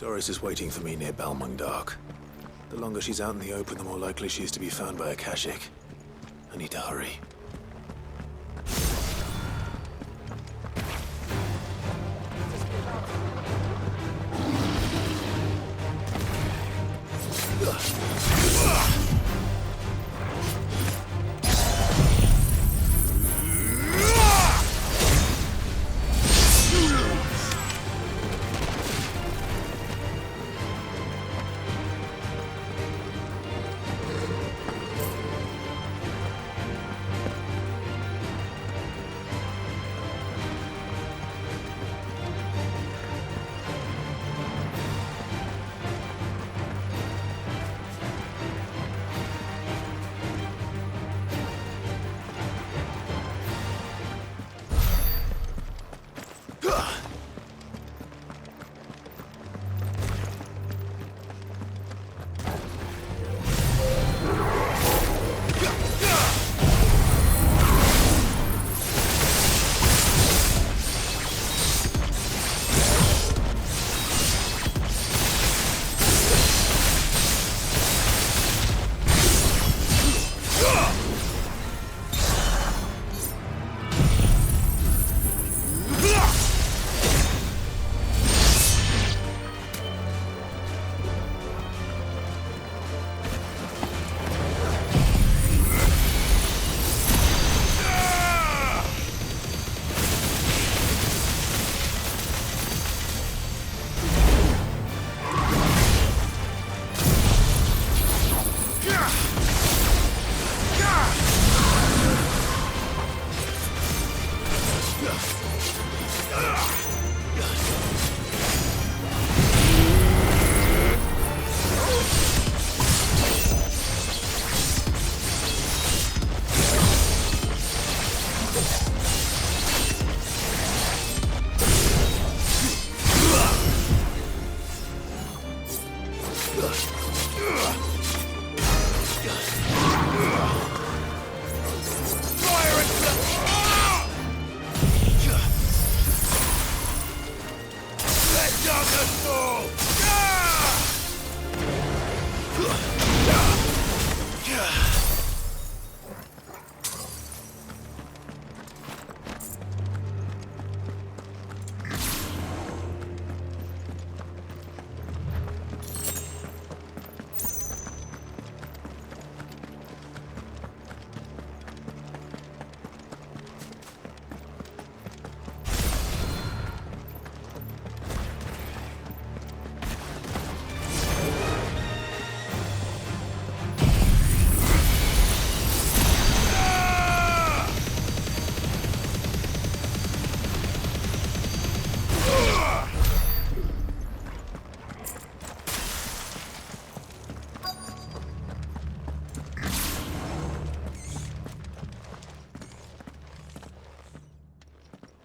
Doris is waiting for me near Balmung Dock. The longer she's out in the open, the more likely she is to be found by a Kashik. I need to hurry.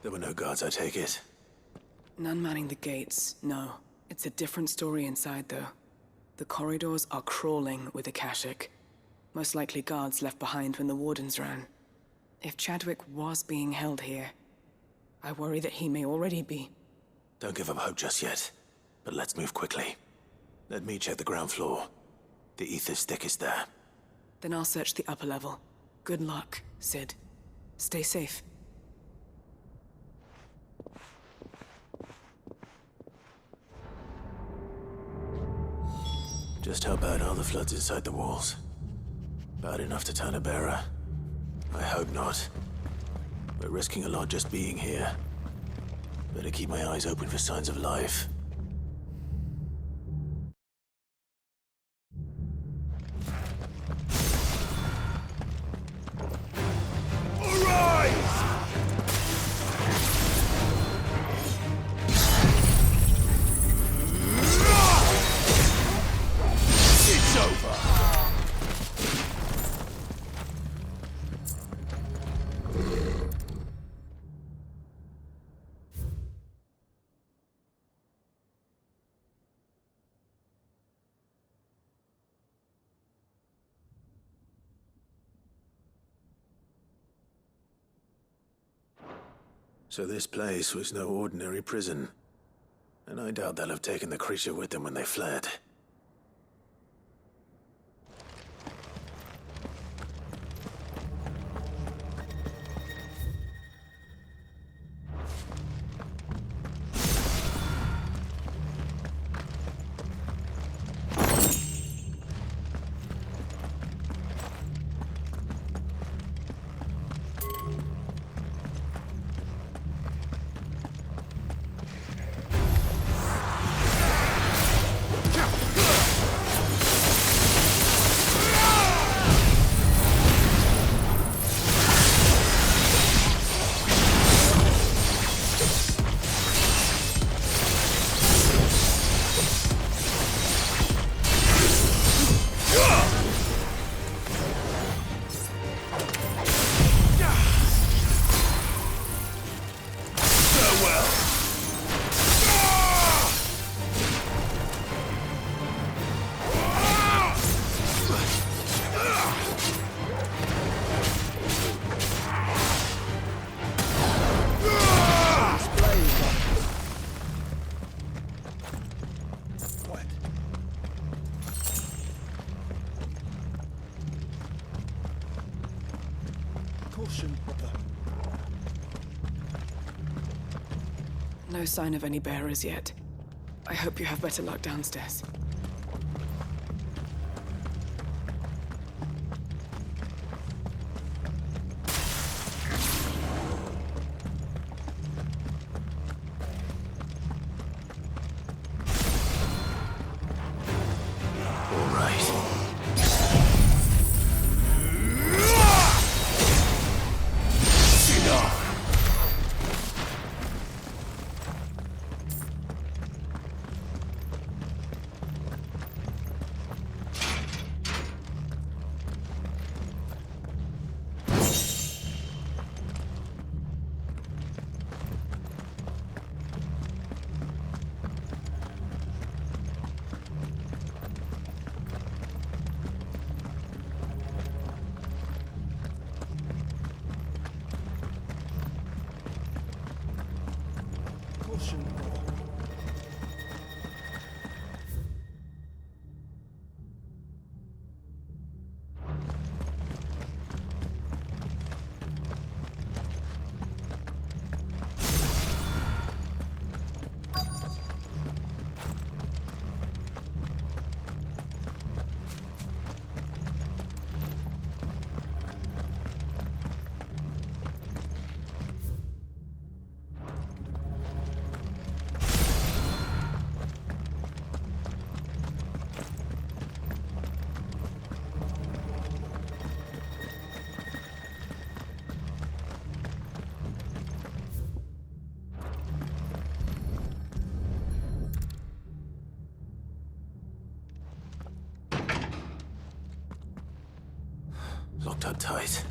There were no guards, I take it. None manning the gates, no. It's a different story inside, though. The corridors are crawling with Akashic. Most likely guards left behind when the Wardens ran. If Chadwick was being held here, I worry that he may already be. Don't give up hope just yet, but let's move quickly. Let me check the ground floor. The ether stick is there. Then I'll search the upper level. Good luck, Sid. Stay safe. Just how bad are the floods inside the walls? Bad enough to turn a bearer? I hope not. We're risking a lot just being here. Better keep my eyes open for signs of life. So this place was no ordinary prison. And I doubt they'll have taken the creature with them when they fled. No sign of any bearers yet. I hope you have better luck downstairs. Locked up tight.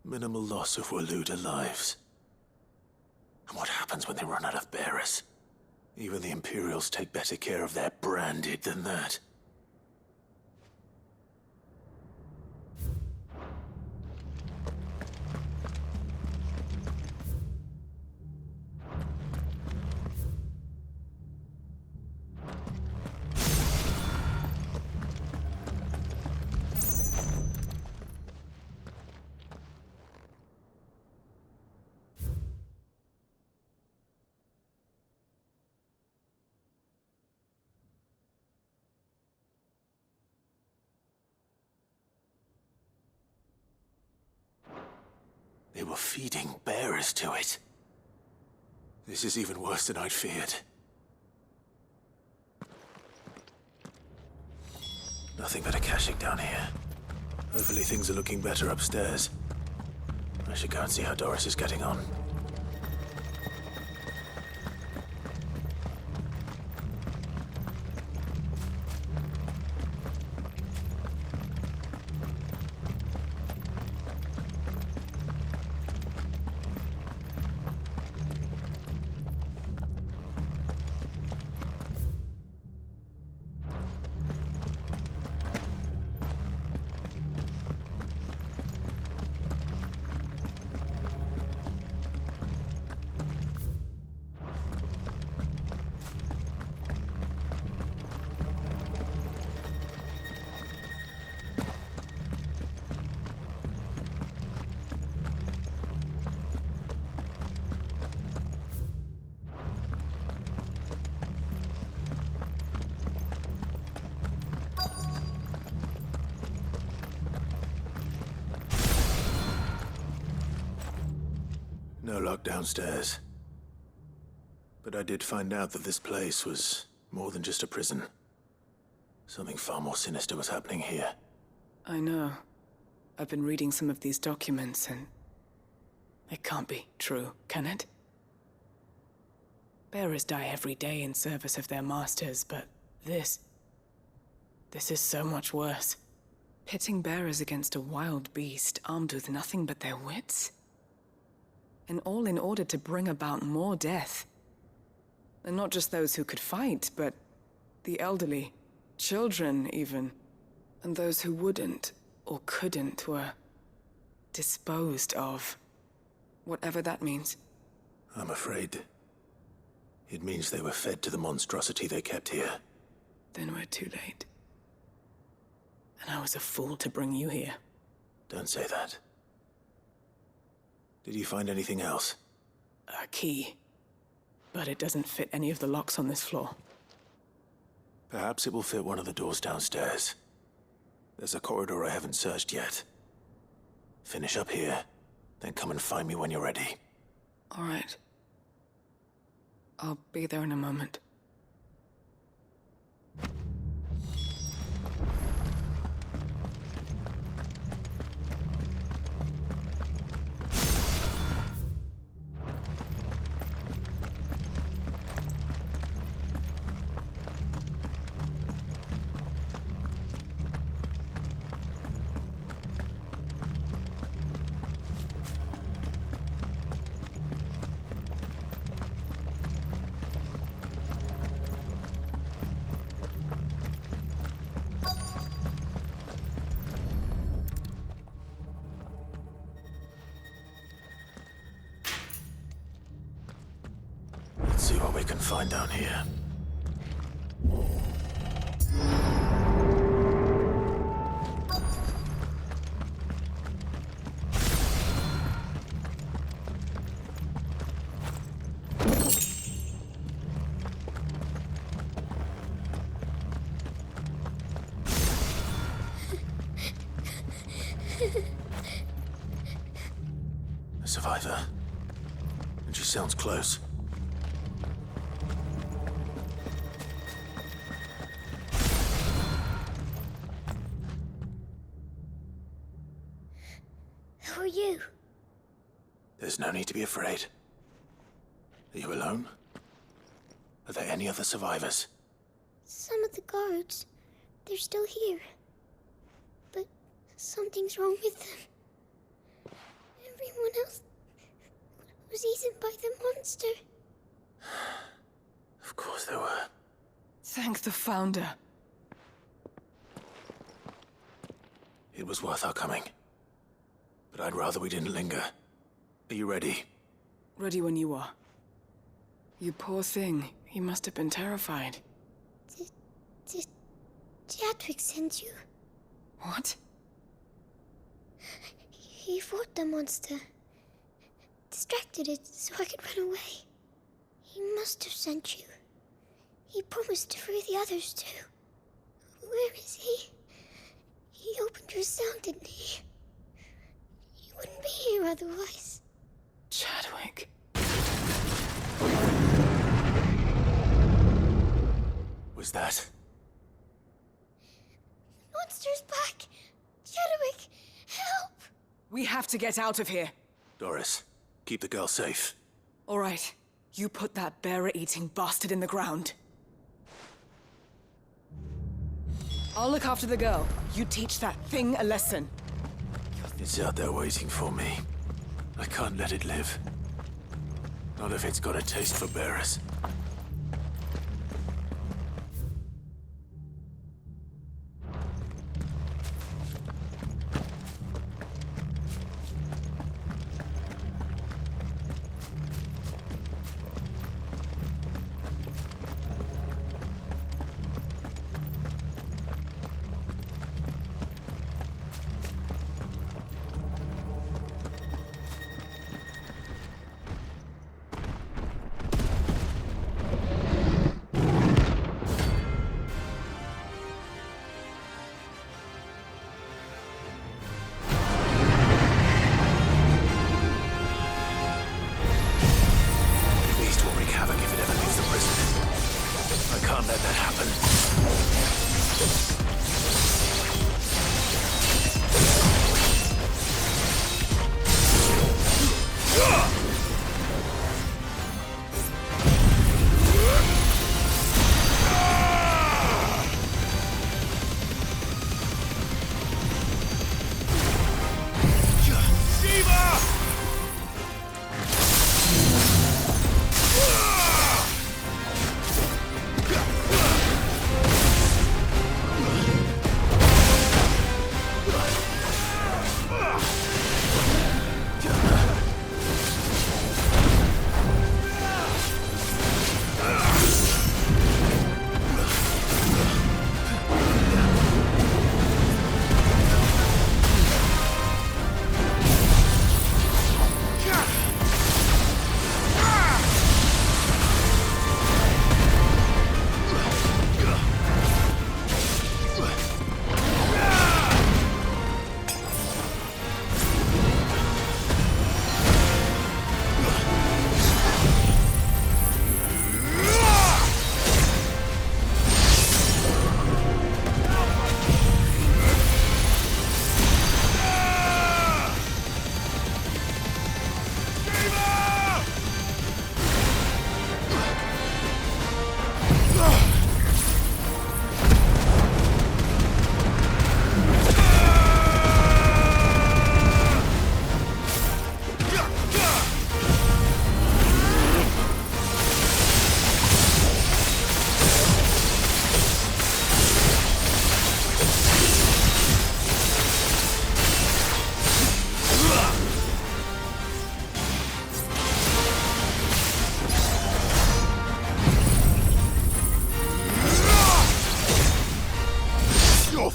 Minimal loss of Waluda lives. And what happens when they run out of bearers? Even the Imperials take better care of their branded than that. They were feeding bearers to it. This is even worse than I'd feared. Nothing but a caching down here. Hopefully things are looking better upstairs. I should go and see how Doris is getting on. No luck downstairs. But I did find out that this place was more than just a prison. Something far more sinister was happening here. I know. I've been reading some of these documents and... it can't be true, can it? Bearers die every day in service of their masters, but this is so much worse. Pitting bearers against a wild beast armed with nothing but their wits? And all in order to bring about more death. And not just those who could fight, but the elderly, children even. And those who wouldn't or couldn't were disposed of. Whatever that means. I'm afraid it means they were fed to the monstrosity they kept here. Then we're too late. And I was a fool to bring you here. Don't say that. Did you find anything else? A key. But it doesn't fit any of the locks on this floor. Perhaps it will fit one of the doors downstairs. There's a corridor I haven't searched yet. Finish up here, then come and find me when you're ready. All right. I'll be there in a moment. Let's see what we can find down here. A survivor. And she sounds close. Who are you? There's no need to be afraid. Are you alone? Are there any other survivors? Some of the guards. They're still here. But something's wrong with them. Everyone else was eaten by the monster. Of course there were. Thank the Founder. It was worth our coming. But I'd rather we didn't linger. Are you ready? Ready when you are. You poor thing. You must have been terrified. Did Jadwick send you? What? He fought the monster. Distracted it so I could run away. He must have sent you. He promised to free the others too. Where is he? He opened your cell, didn't he? He wouldn't be here otherwise. monster's back! Chadwick, help! We have to get out of here. Doris, keep the girl safe. All right. You put that bearer-eating bastard in the ground. I'll look after the girl. You teach that thing a lesson. It's out there waiting for me. I can't let it live. Not if it's got a taste for bearers.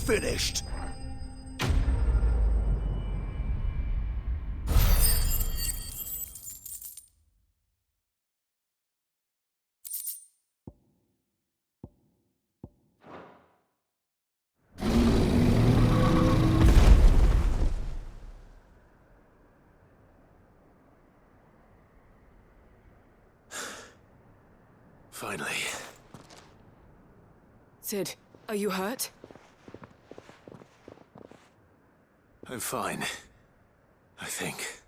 Finished. Finally. Sid, are you hurt? I'm fine. I think.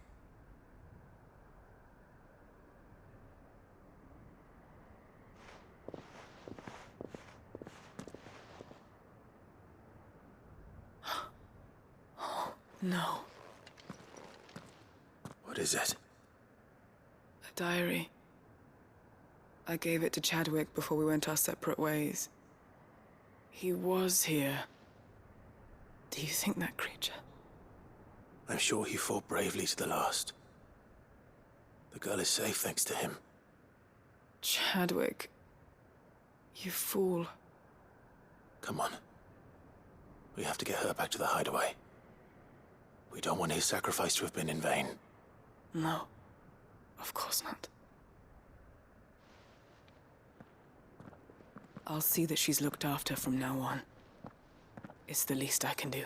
No. What is it? A diary. I gave it to Chadwick before we went our separate ways. He was here. Do you think that creature? I'm sure he fought bravely to the last. The girl is safe thanks to him. Chadwick. You fool. Come on. We have to get her back to the hideaway. We don't want his sacrifice to have been in vain. No. Of course not. I'll see that she's looked after from now on. It's the least I can do.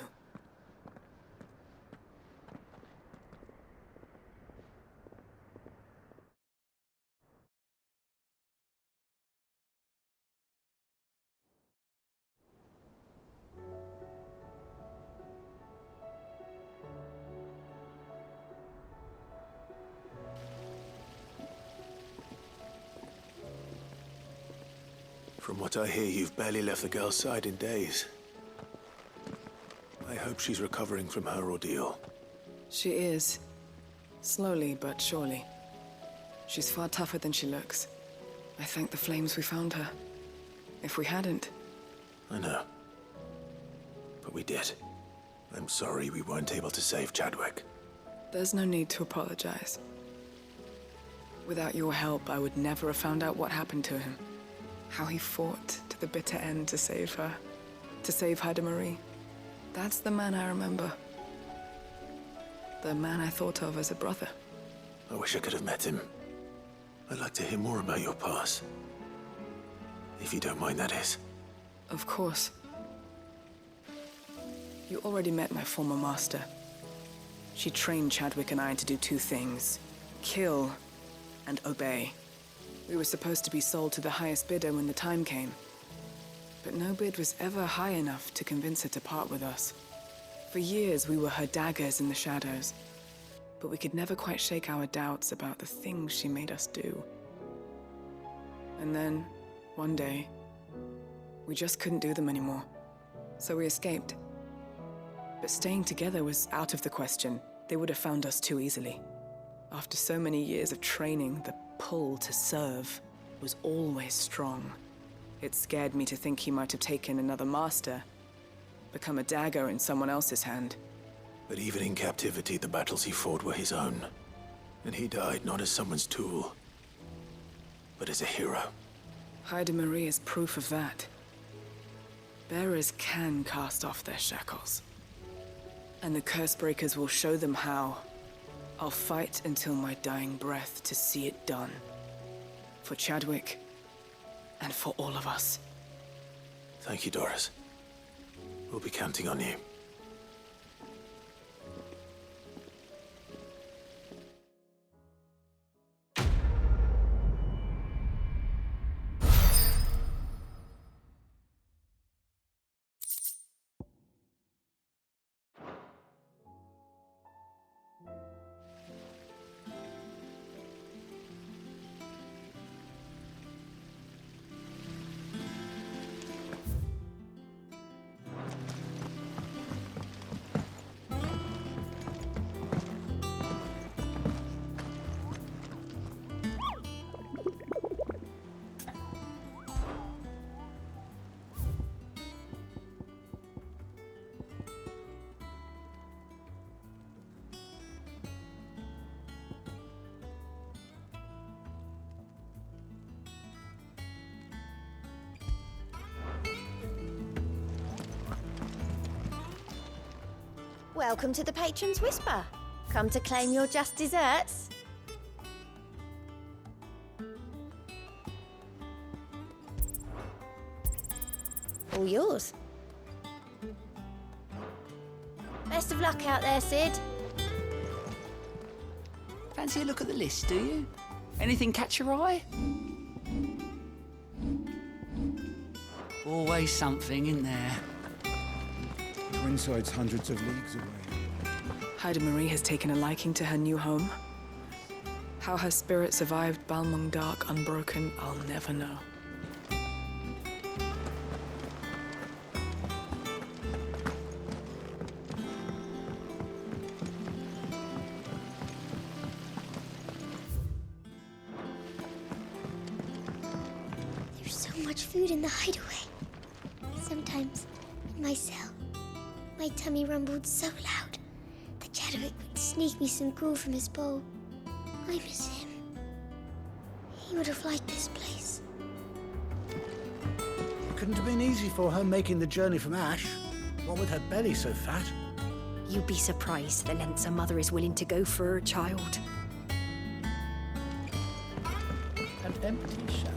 From what I hear, you've barely left the girl's side in days. I hope she's recovering from her ordeal. She is. Slowly but surely. She's far tougher than she looks. I thank the flames we found her. If we hadn't... I know. But we did. I'm sorry we weren't able to save Chadwick. There's no need to apologize. Without your help, I would never have found out what happened to him. How he fought to the bitter end to save her. To save Haida Marie. That's the man I remember. The man I thought of as a brother. I wish I could have met him. I'd like to hear more about your past. If you don't mind, that is. Of course. You already met my former master. She trained Chadwick and I to do two things. Kill and obey. We were supposed to be sold to the highest bidder when the time came. But no bid was ever high enough to convince her to part with us. For years, we were her daggers in the shadows. But we could never quite shake our doubts about the things she made us do. And then, one day, we just couldn't do them anymore. So we escaped. But staying together was out of the question. They would have found us too easily. After so many years of training, the pull to serve was always strong. It scared me to think he might have taken another master, become a dagger in someone else's hand. But even in captivity, the battles he fought were his own. And he died not as someone's tool, but as a hero. Haida Marie is proof of that. Bearers can cast off their shackles. And the Cursebreakers will show them how. I'll fight until my dying breath to see it done. For Chadwick, and for all of us. Thank you, Doris. We'll be counting on you. Welcome to the Patron's Whisper. Come to claim your just desserts? All yours. Best of luck out there, Sid. Fancy a look at the list, do you? Anything catch your eye? Always something, isn't there? Twinside's hundreds of leagues away. Haida Marie has taken a liking to her new home. How her spirit survived Balmung Dark unbroken, I'll never know. There's so much food in the hideaway. Sometimes, in my cell, my tummy rumbled so loud that Chadwick would sneak me some gruel from his bowl. I miss him. He would have liked this place. It couldn't have been easy for her making the journey from Ash. What with her belly so fat? You'd be surprised the lengths a mother is willing to go for her child. An empty shell.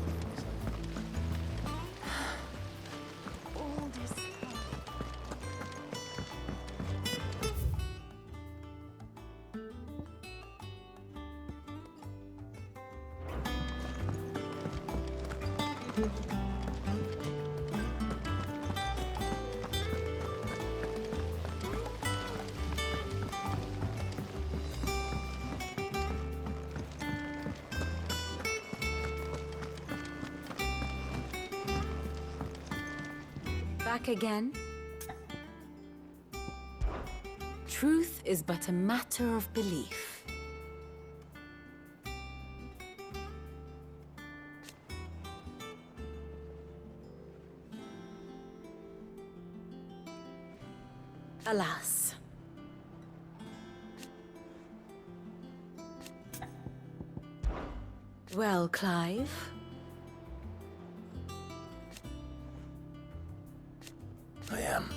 back again? Truth is but a matter of belief. Alas. Well, Clive? I am.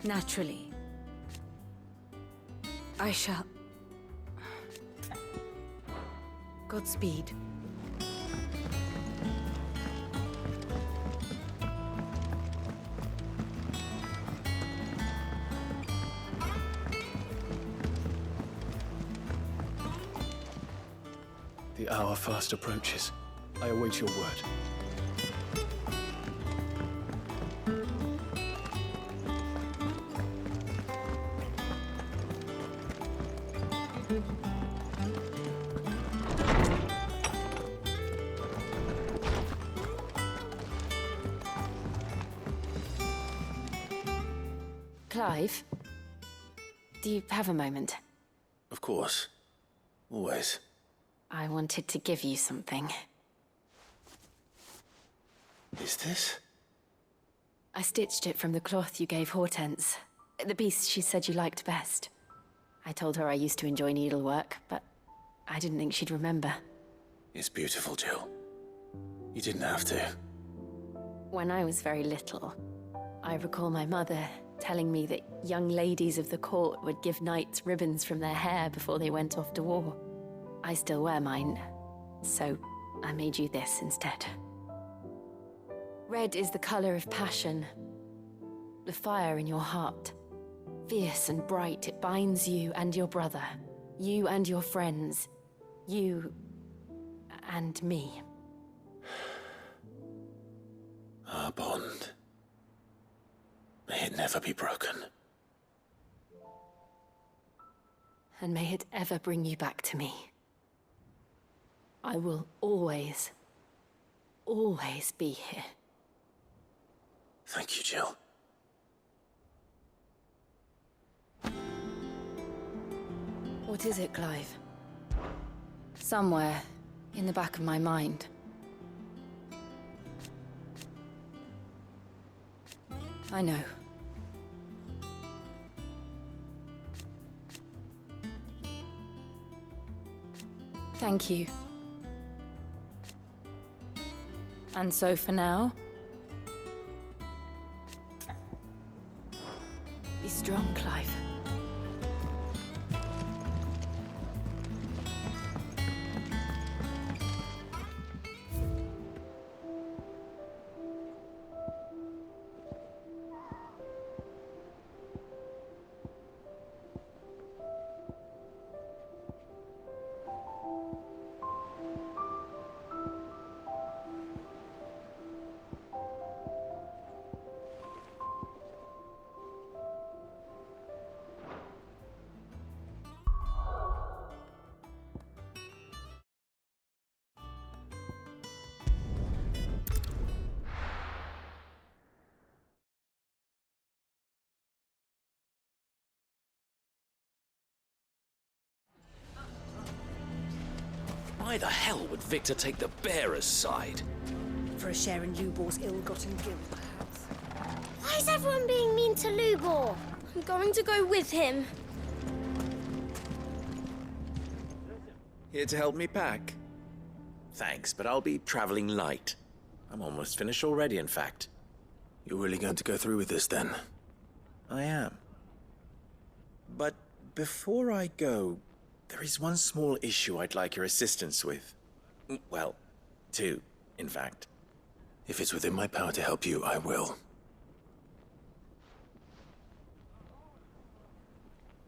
Naturally. I shall... Godspeed. The hour fast approaches. I await your word. Clive? Do you have a moment? Of course. Always. I wanted to give you something. Is this? I stitched it from the cloth you gave Hortense. The piece she said you liked best. I told her I used to enjoy needlework, but I didn't think she'd remember. It's beautiful, Jill. You didn't have to. When I was very little, I recall my mother telling me that young ladies of the court would give knights ribbons from their hair before they went off to war. I still wear mine, so I made you this instead. Red is the color of passion, the fire in your heart. Fierce and bright, it binds you and your brother, you and your friends, you and me. Our bond. May it never be broken. And may it ever bring you back to me. I will always, always be here. Thank you, Jill. What is it, Clive? Somewhere in the back of my mind. I know. Thank you. And so for now, be strong, Clive. Why the hell would Victor take the bearer's side? For a share in Lubor's ill-gotten guilt, perhaps. Why is everyone being mean to Lubor? I'm going to go with him. Here to help me pack? Thanks, but I'll be traveling light. I'm almost finished already, in fact. You're really going to go through with this, then? I am. But before I go, there is one small issue I'd like your assistance with. Well, two, in fact. If it's within my power to help you, I will.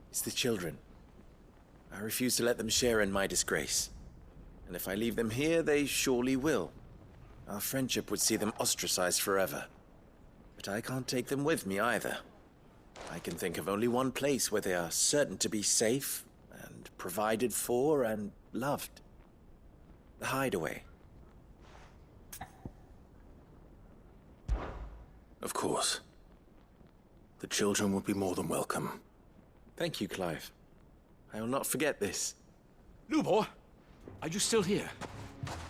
It's the children. I refuse to let them share in my disgrace. And if I leave them here, they surely will. Our friendship would see them ostracized forever. But I can't take them with me either. I can think of only one place where they are certain to be safe and provided for and loved. The Hideaway. Of course. The children would be more than welcome. Thank you, Clive. I will not forget this. Lubor, are you still here?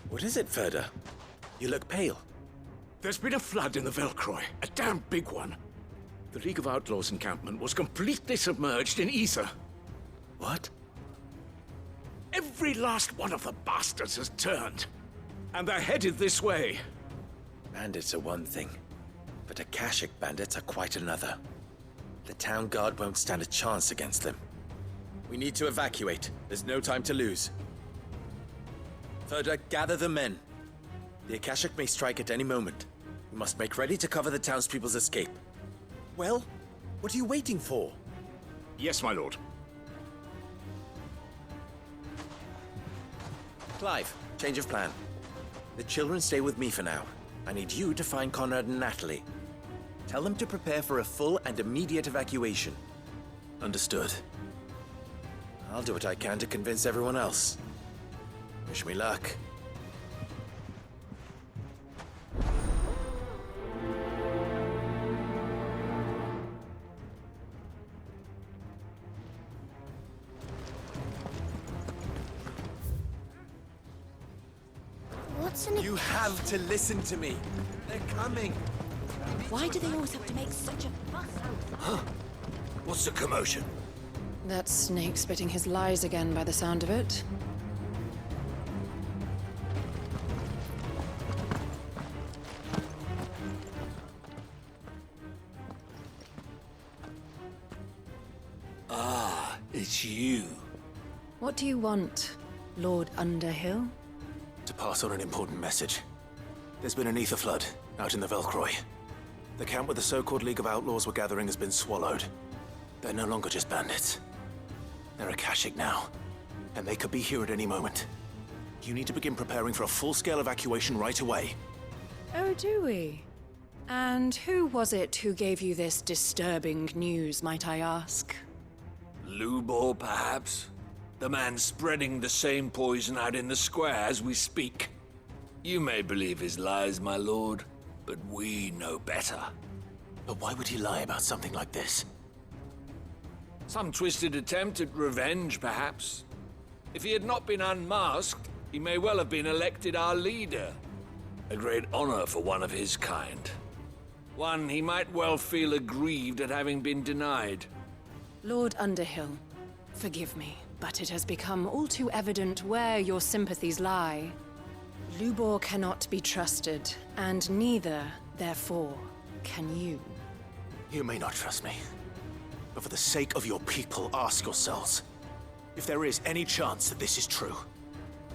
What is it, Ferda? You look pale. There's been a flood in the Velcroy, a damn big one. The League of Outlaws encampment was completely submerged in ether. What? Every last one of the bastards has turned, and they're headed this way. Bandits are one thing, but Akashic bandits are quite another. The town guard won't stand a chance against them. We need to evacuate. There's no time to lose. Ferda, gather the men. The Akashic may strike at any moment. We must make ready to cover the townspeople's escape. Well, what are you waiting for? Yes, my lord. Clive, change of plan. The children stay with me for now. I need you to find Conrad and Natalie. Tell them to prepare for a full and immediate evacuation. Understood. I'll do what I can to convince everyone else. Wish me luck. What's an You have to listen to me. They're coming. Why do they always have to make such a fuss outside? What's the commotion? That snake spitting his lies again by the sound of it. Ah, it's you. What do you want, Lord Underhill? To pass on an important message. There's been an ether flood out in the Velcroy. The camp where the so-called League of Outlaws were gathering has been swallowed. They're no longer just bandits. They're Akashic now, and they could be here at any moment. You need to begin preparing for a full-scale evacuation right away. Oh, do we? And who was it who gave you this disturbing news, might I ask? Lubor, perhaps? The man spreading the same poison out in the square as we speak. You may believe his lies, my lord, but we know better. But why would he lie about something like this? Some twisted attempt at revenge, perhaps. If he had not been unmasked, he may well have been elected our leader. A great honor for one of his kind. One he might well feel aggrieved at having been denied. Lord Underhill, forgive me, but it has become all too evident where your sympathies lie. Lubor cannot be trusted, and neither, therefore, can you. You may not trust me, but for the sake of your people, ask yourselves if there is any chance that this is true.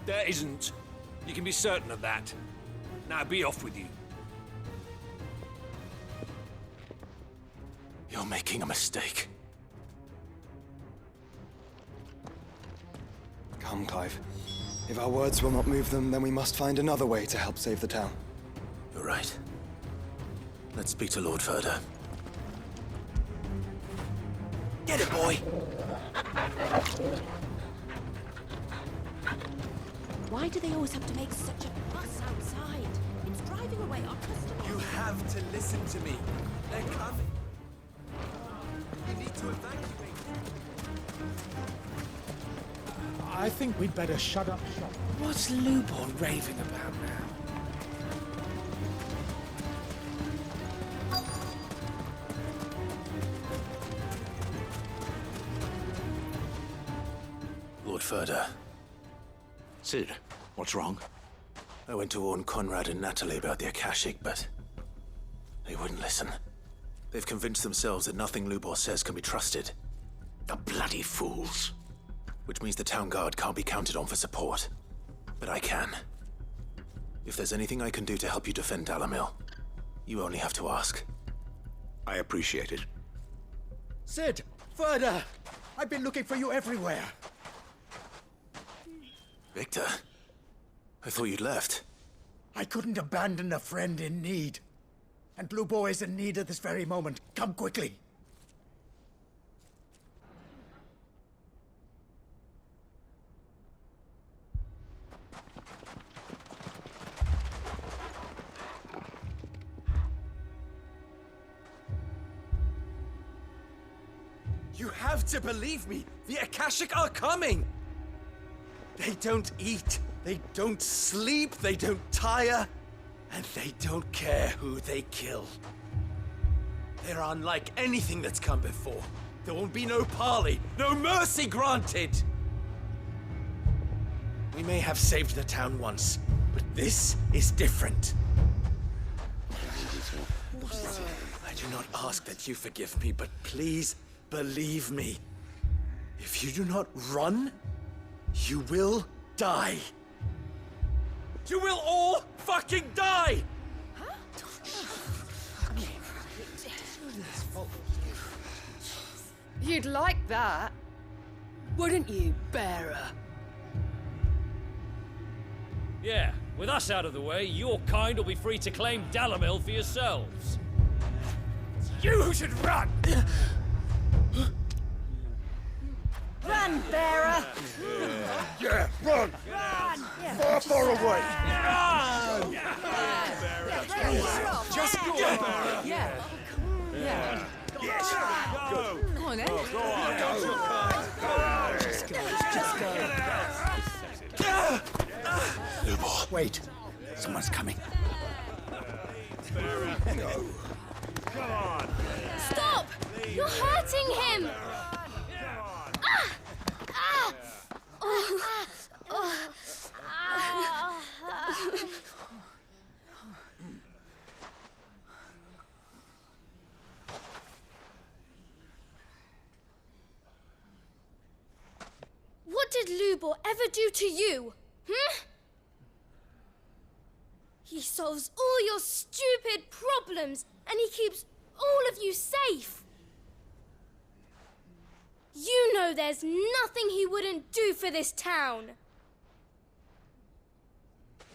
There isn't. You can be certain of that. Now be off with you. You're making a mistake. Come, Clive. If our words will not move them, then we must find another way to help save the town. You're right. Let's speak to Lord Ferda. Get it, boy! Why do they always have to make such a fuss outside? It's driving away our customers. You have to listen to me. They're coming. You need to evacuate. I think we'd better shut up shop. What's Lubor raving about now? Lord Ferda, Sid, what's wrong? I went to warn Conrad and Natalie about the Akashic, but they wouldn't listen. They've convinced themselves that nothing Lubor says can be trusted. The bloody fools. Which means the town guard can't be counted on for support. But I can. If there's anything I can do to help you defend Dalamil, you only have to ask. I appreciate it. Sid! Ferda! I've been looking for you everywhere. Victor, I thought you'd left. I couldn't abandon a friend in need. And Blue Boy is in need at this very moment. Come quickly. You have to believe me! The Akashic are coming! They don't eat, they don't sleep, they don't tire, and they don't care who they kill. They're unlike anything that's come before. There won't be no parley, no mercy granted! We may have saved the town once, but this is different. I do not ask that you forgive me, but please believe me. If you do not run, you will die. You will all fucking die! You'd like that, wouldn't you, bearer? Yeah, with us out of the way, your kind will be free to claim Dalamil for yourselves. You should run! Run, bearer! Yeah, run! Run! Far, far away! Run! Just go! Yeah. Yeah. Yes! Go! Come on, then. Go on! Just go. Lubor, wait. Someone's coming. Go. Come on! Stop! You're hurting him! What did Lubor ever do to you? He solves all your stupid problems, and he keeps all of you safe. You know there's nothing he wouldn't do for this town.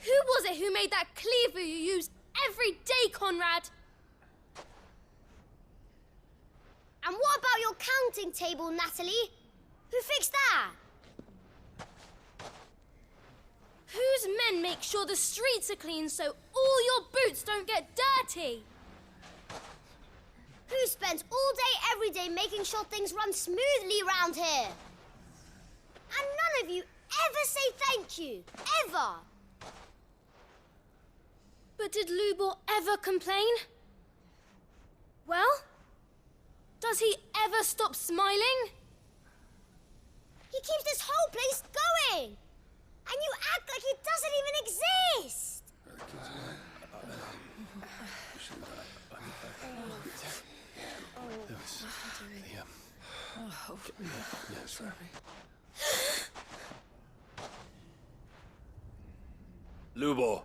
Who was it who made that cleaver you use every day, Conrad? And what about your counting table, Natalie? Who fixed that? Whose men make sure the streets are clean so all your boots don't get dirty? Who spends all day, every day making sure things run smoothly round here? And none of you ever say thank you. Ever. But did Lubor ever complain? Well, does he ever stop smiling? He keeps this whole place going. And you act like it doesn't even exist. Lubor,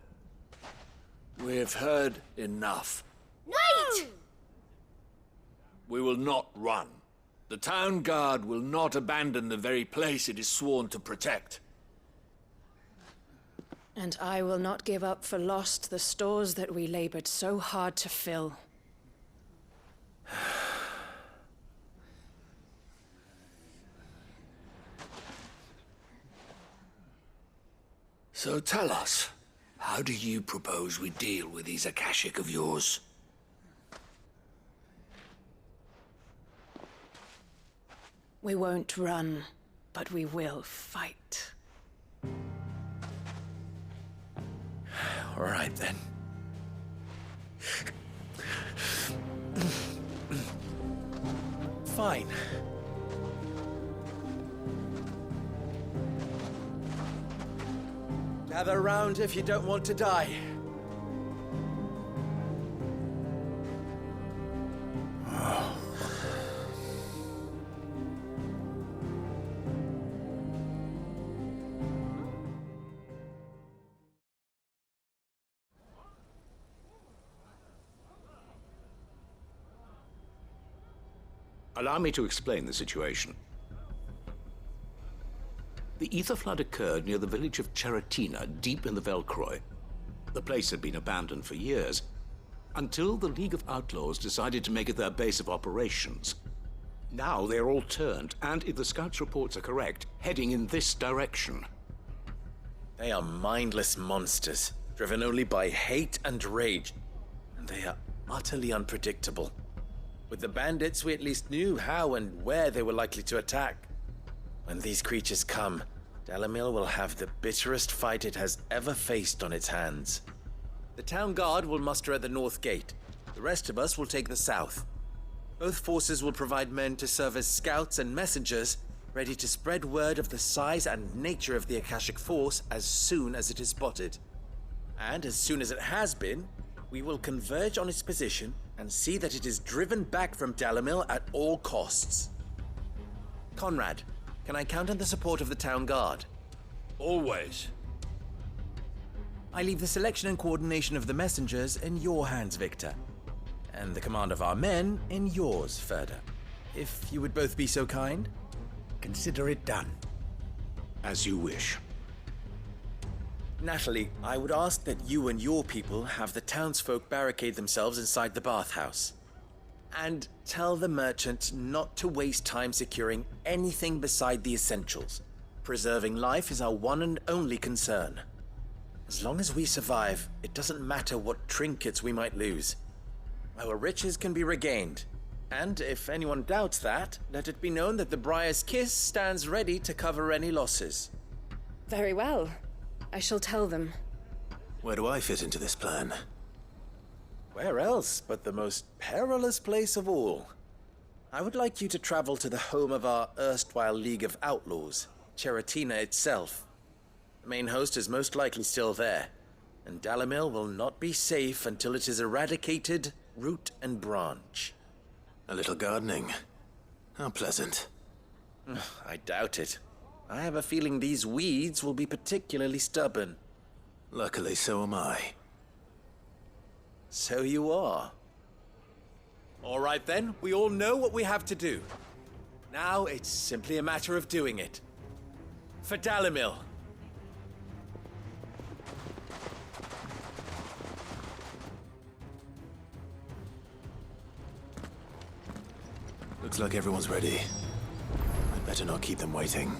we've heard enough. Wait! We will not run. The town guard will not abandon the very place it is sworn to protect. And I will not give up for lost the stores that we labored so hard to fill. So tell us, how do you propose we deal with these Akashic of yours? We won't run, but we will fight. All right, then. Fine. Gather round if you don't want to die. Allow me to explain the situation. The ether flood occurred near the village of Cheratina, deep in the Velcroy. The place had been abandoned for years, until the League of Outlaws decided to make it their base of operations. Now they're all turned, and if the scouts' reports are correct, heading in this direction. They are mindless monsters, driven only by hate and rage. And they are utterly unpredictable. With the bandits, we at least knew how and where they were likely to attack. When these creatures come, Dalamil will have the bitterest fight it has ever faced on its hands. The town guard will muster at the north gate. The rest of us will take the south. Both forces will provide men to serve as scouts and messengers, ready to spread word of the size and nature of the Akashic force as soon as it is spotted. And as soon as it has been, we will converge on its position and see that it is driven back from Dalamil at all costs. Conrad, can I count on the support of the town guard? Always. I leave the selection and coordination of the messengers in your hands, Victor. And the command of our men in yours, Ferda. If you would both be so kind. Consider it done. As you wish. Natalie, I would ask that you and your people have the townsfolk barricade themselves inside the bathhouse. And tell the merchant not to waste time securing anything beside the essentials. Preserving life is our one and only concern. As long as we survive, it doesn't matter what trinkets we might lose. Our riches can be regained. And if anyone doubts that, let it be known that the Briar's Kiss stands ready to cover any losses. Very well. I shall tell them. Where do I fit into this plan? Where else but the most perilous place of all? I would like you to travel to the home of our erstwhile League of Outlaws, Cheratina itself. The main host is most likely still there, and Dalamil will not be safe until it is eradicated, root and branch. A little gardening. How pleasant. I doubt it. I have a feeling these weeds will be particularly stubborn. Luckily, so am I. So you are. All right then, we all know what we have to do. Now it's simply a matter of doing it. For Dalamil. Looks like everyone's ready. I'd better not keep them waiting.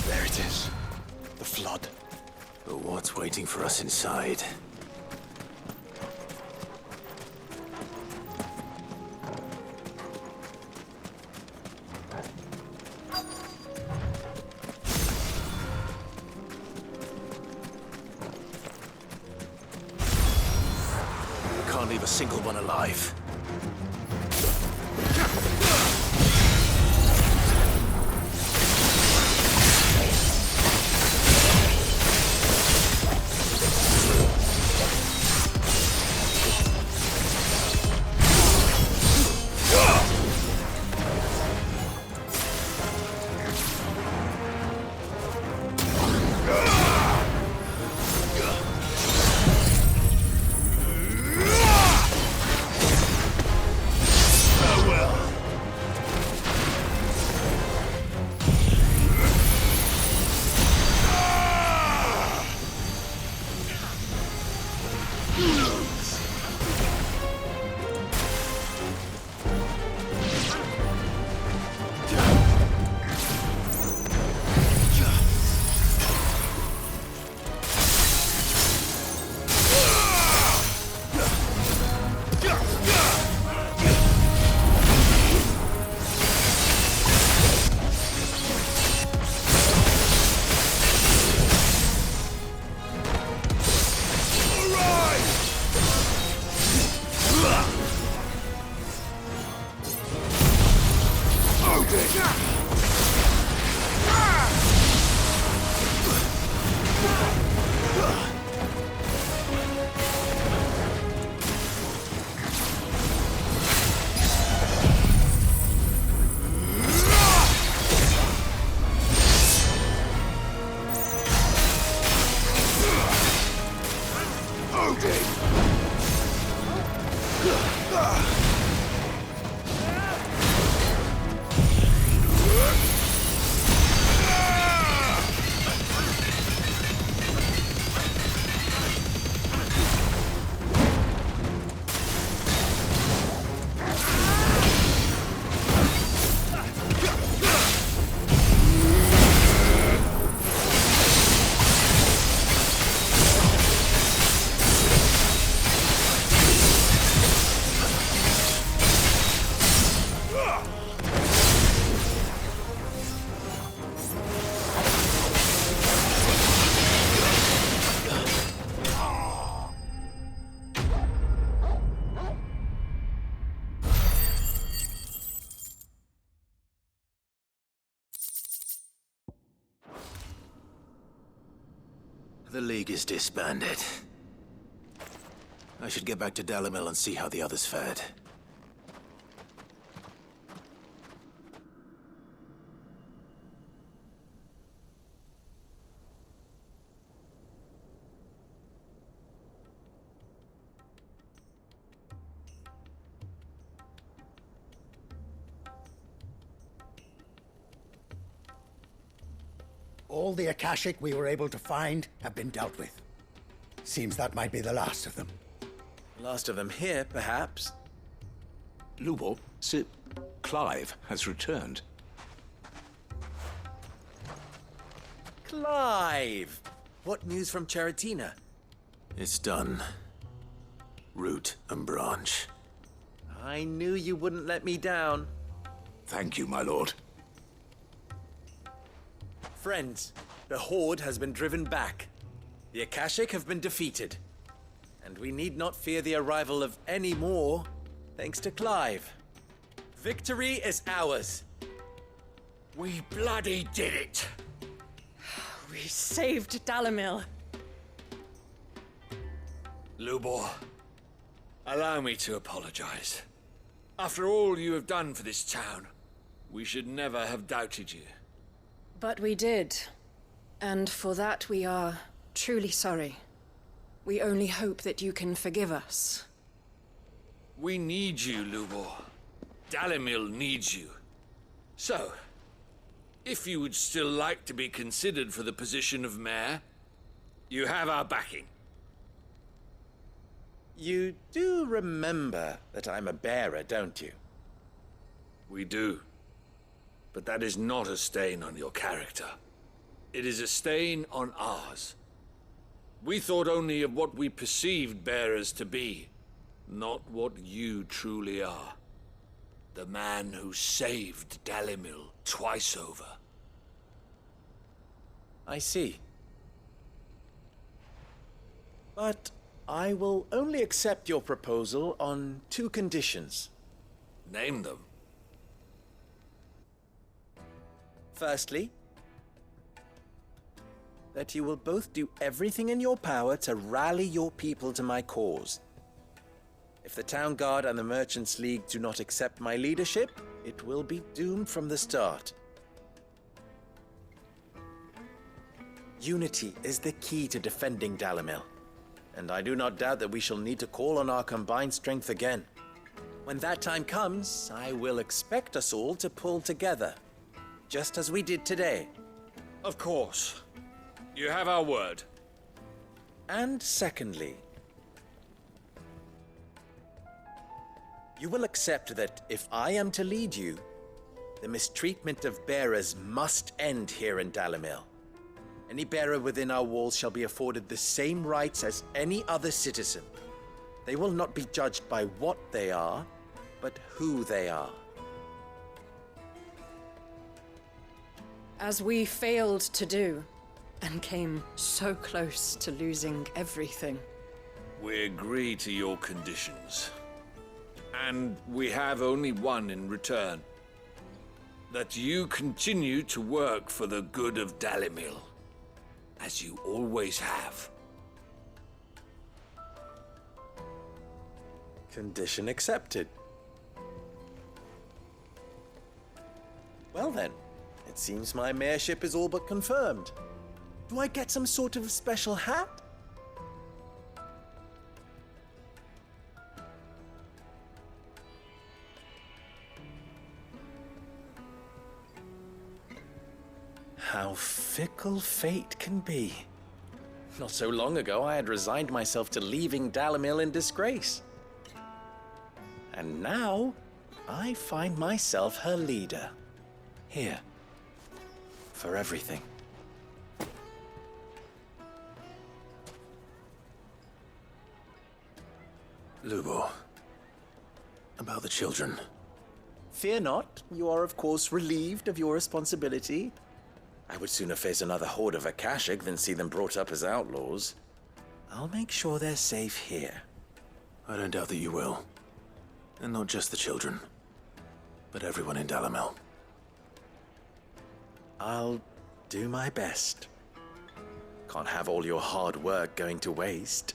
There it is. The flood. But what's waiting for us inside? Can't leave a single one alive. The League is disbanded. I should get back to Dalimil and see how the others fared. All the Akashic we were able to find have been dealt with. Seems that might be the last of them. Last of them here, perhaps. Lubo, Sir Clive has returned. Clive! What news from Charatina? It's done. Root and branch. I knew you wouldn't let me down. Thank you, my lord. Friends, the Horde has been driven back. The Akashic have been defeated. And we need not fear the arrival of any more, thanks to Clive. Victory is ours. We bloody did it! We saved Dalimil. Lubor, allow me to apologize. After all you have done for this town, we should never have doubted you. But we did. And for that we are truly sorry. We only hope that you can forgive us. We need you, Lubor. Dalimil needs you. So, if you would still like to be considered for the position of mayor, you have our backing. You do remember that I'm a bearer, don't you? We do. But that is not a stain on your character. It is a stain on ours. We thought only of what we perceived bearers to be, not what you truly are. The man who saved Dalimil twice over. I see. But I will only accept your proposal on 2 conditions. Name them. Firstly, that you will both do everything in your power to rally your people to my cause. If the Town Guard and the Merchants League do not accept my leadership, it will be doomed from the start. Unity is the key to defending Dalimil, and I do not doubt that we shall need to call on our combined strength again. When that time comes, I will expect us all to pull together, just as we did today. Of course. You have our word. And secondly, you will accept that if I am to lead you, the mistreatment of bearers must end here in Dalimil. Any bearer within our walls shall be afforded the same rights as any other citizen. They will not be judged by what they are, but who they are. As we failed to do, and came so close to losing everything. We agree to your conditions. And we have only one in return. That you continue to work for the good of Dalimil, as you always have. Condition accepted. Well then, it seems my mayorship is all but confirmed. Do I get some sort of special hat? How fickle fate can be. Not so long ago, I had resigned myself to leaving Dalimil in disgrace. And now, I find myself her leader. Here. For everything. Lubo. About the children. Fear not. You are, of course, relieved of your responsibility. I would sooner face another horde of Akashic than see them brought up as outlaws. I'll make sure they're safe here. I don't doubt that you will. And not just the children, but everyone in Dalimil. I'll do my best. Can't have all your hard work going to waste.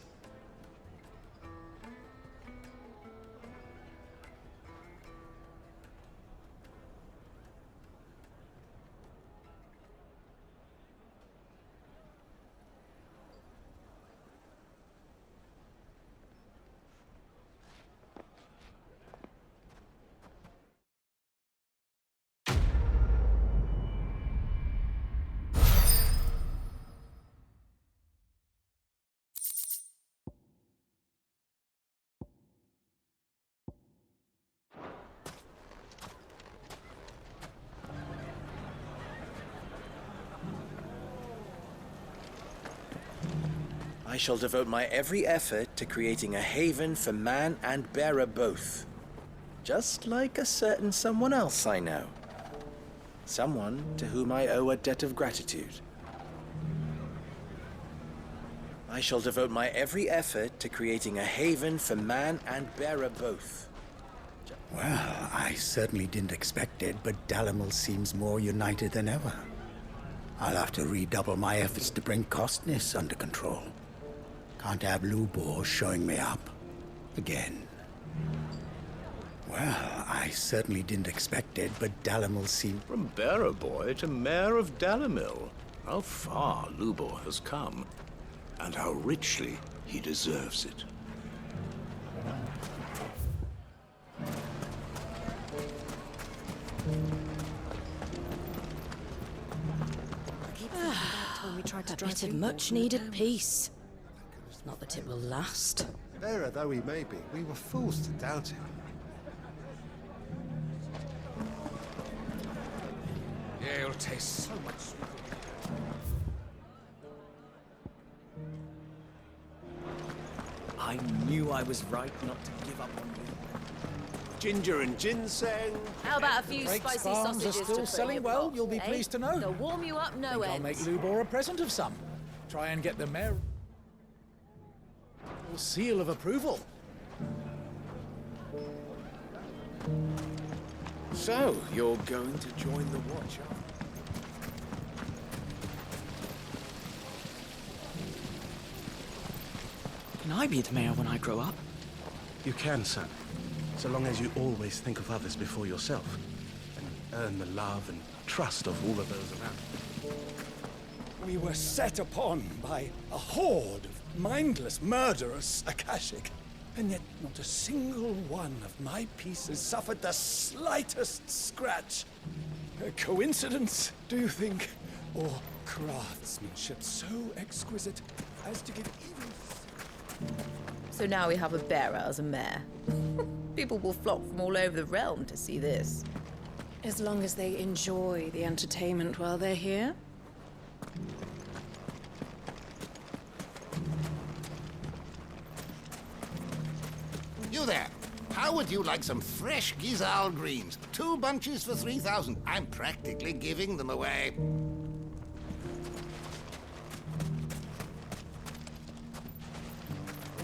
I shall devote my every effort to creating a haven for man and bearer both. Just like a certain someone else I know. Someone to whom I owe a debt of gratitude. I shall devote my every effort to creating a haven for man and bearer both. Well, I certainly didn't expect it, but Dalimil seems more united than ever. I'll have to redouble my efforts to bring Costness under control. Can't have Lubor showing me up again. Well, I certainly didn't expect it, but Dalimil seemed... From bearer boy to mayor of Dalimil. How far Lubor has come, and how richly he deserves it. A bit of much-needed peace. Not that it will last. Bearer though he may be, we were fools to doubt him. Yeah, it'll taste so much sweeter. I knew I was right not to give up on you. Ginger and ginseng. How about a few Drake's spicy farms sausages are still to put selling in well, your you'll be pot, pleased to know. They'll warm you up no I'll end. make Lubor a present of some. Try and get the mayor... seal of approval. So, you're going to join the watch, aren't you? Can I be the mayor when I grow up? You can, son. So long as you always think of others before yourself. And earn the love and trust of all of those around. We were set upon by a horde of mindless, murderous Akashic. And yet not a single one of my pieces suffered the slightest scratch. A coincidence, do you think? Or craftsmanship so exquisite as to give even... So now we have a bearer as a mayor. People will flock from all over the realm to see this. As long as they enjoy the entertainment while they're here. You there. How would you like some fresh Gizal greens? 2 bunches for 3,000. I'm practically giving them away.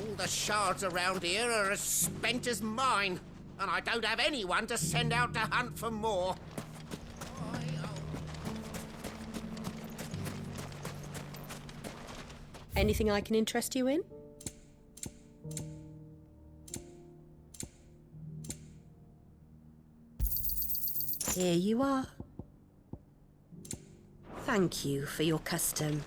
All the shards around here are as spent as mine, and I don't have anyone to send out to hunt for more. Anything I can interest you in? Here you are. Thank you for your custom.